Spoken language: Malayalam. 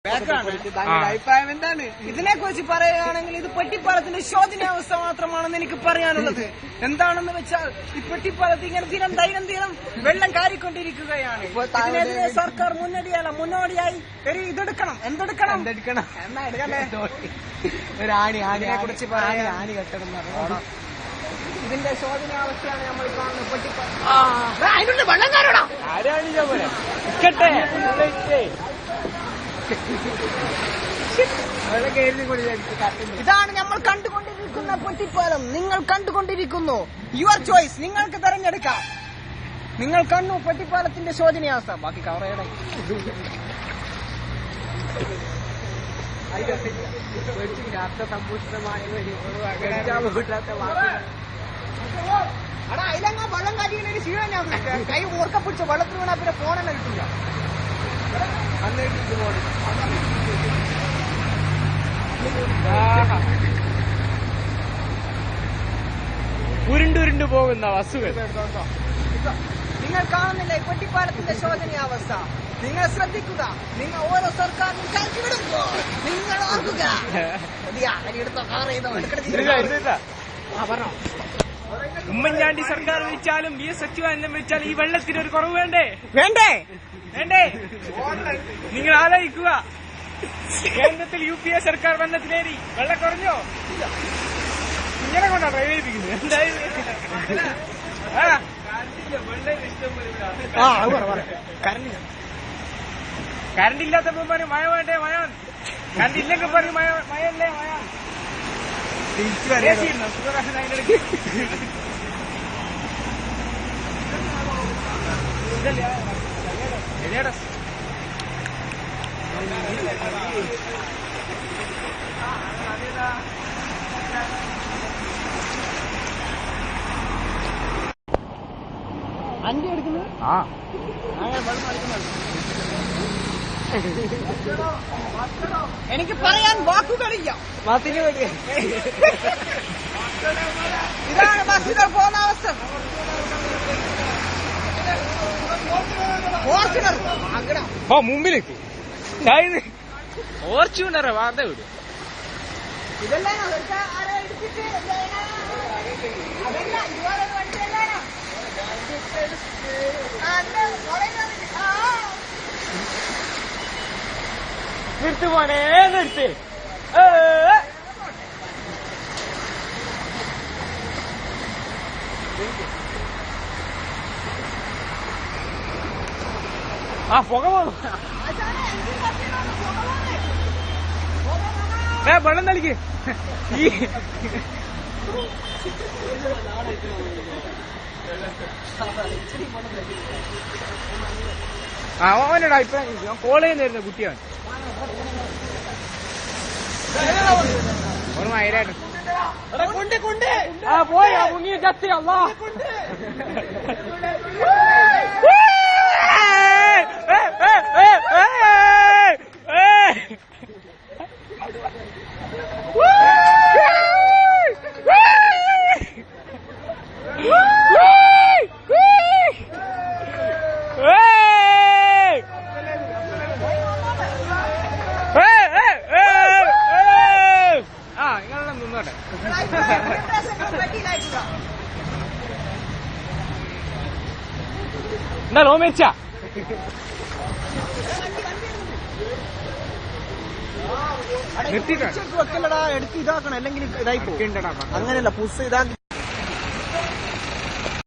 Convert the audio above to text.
അഭിപ്രായം എന്താണ്? ഇതിനെക്കുറിച്ച് പറയുകയാണെങ്കിൽ ഇത് പെട്ടിപ്പാലത്തിന്റെ ശോചനീയാവസ്ഥ മാത്രമാണെന്ന് എനിക്ക് പറയാനുള്ളത്. എന്താണെന്ന് വെച്ചാൽ ഈ പെട്ടിപ്പാലത്ത് ഇങ്ങനെ ദൈനംദിനം വെള്ളം കാരിക്കൊണ്ടിരിക്കുകയാണ്. ഇതിനെതിരെ സർക്കാർ മുന്നോടിയായി ഒരു ഇതെടുക്കണം. എന്തെടുക്കണം എന്നാ എടുക്കണ്ടേ? ഇതിനെ കുറിച്ച് പറയാൻ ആണി കെട്ടണം. ഇതിന്റെ ശോചനീയാവസ്ഥയാണ് നമ്മൾ കാണുന്നത്. പെട്ടിപ്പാലം വെള്ളം കാരണോ ഇതാണ് നമ്മൾ കണ്ടുകൊണ്ടിരിക്കുന്ന പെട്ടിപ്പാലം. നിങ്ങൾ കണ്ടുകൊണ്ടിരിക്കുന്നു. Your choice. നിങ്ങൾക്ക് തെരഞ്ഞെടുക്കാം. നിങ്ങൾ കണ്ടു പെട്ടിപ്പാലത്തിന്റെ ശോചനീയാവസ്ഥ. ബാക്കി കവറയുടെ അതിലങ്ങ വെള്ളം കാറ്റിങ്ങനെ ഒരു ക്ഷീണം. ഞാൻ കൈ ഓർക്ക പിടിച്ച വെള്ളത്തിൽ വീണാ പിന്നെ ഫോണെല്ലാം കിട്ടില്ല. ഉരുണ്ടുരുണ്ടു പോകുന്ന വസ്തുക്കൾ നിങ്ങൾ കാണുന്നില്ല ഈ പെട്ടിപ്പാലത്തിന്റെ ശോചനീയാവസ്ഥ. നിങ്ങൾ ശ്രദ്ധിക്കുക. നിങ്ങൾ ഓരോ സർക്കാരിനും കയറ്റിവിടുമ്പോൾ നിങ്ങൾ ഓർക്കുക. ഉമ്മൻചാണ്ടി സർക്കാർ വിളിച്ചാലും BS അച്യുതാനന്ദൻ വിളിച്ചാലും ഈ വെള്ളത്തിന് ഒരു കുറവ് വേണ്ടേ? നിങ്ങൾ ആലോചിക്കുക. കേന്ദ്രത്തിൽ UPA സർക്കാർ വന്നതിലേറി വെള്ളം കുറഞ്ഞോ? ഇങ്ങനെ കൊണ്ടാ പ്രവേശിപ്പിക്കുന്നത്. എന്തായാലും കറണ്ട് ഇല്ലാത്തപ്പോ പറയും മഴ വേണ്ടേ മഴ. കറണ്ട് ഇല്ലെങ്കിൽ പറയും മഴയല്ലേ മഴ. അഞ്ച് എടുക്കുന്നത് എനിക്ക് പറയാൻ വാക്കുകളില്ല. ഇതാണ് ബസ്സുകൾ പോകുന്ന അവസ്ഥ. ഫോർച്യൂണർ മുമ്പിലേക്ക് ഫോർച്യൂണറെ വാർത്ത വിടും. ഇതെല്ലാം എടുത്തിട്ട് അതല്ല ഇതുപോലെ വണ്ടിയല്ലാണ്. നിർത്ത് പോണേ നിർത്ത്. പുക പോകും. വെള്ളം തളിക്ക്. അവനോട് അഭിപ്രായം കോൾ ചെയ്യുന്ന കുട്ടിയാണ്. ഒരു മൈരായിട്ട് പോയി മുങ്ങിയ ചത്തി. അല്ലാ നിങ്ങളെല്ലാം നിന്നോട്ടെ. എന്താ ലോമേച്ച നിർത്തിയിട്ട് വെക്കലടാ. എടുത്ത് ഇതാക്കണം അല്ലെങ്കിൽ ഇതായി പോകണ്ടടാ. അങ്ങനെയല്ല പുസ് ഇതാക്കി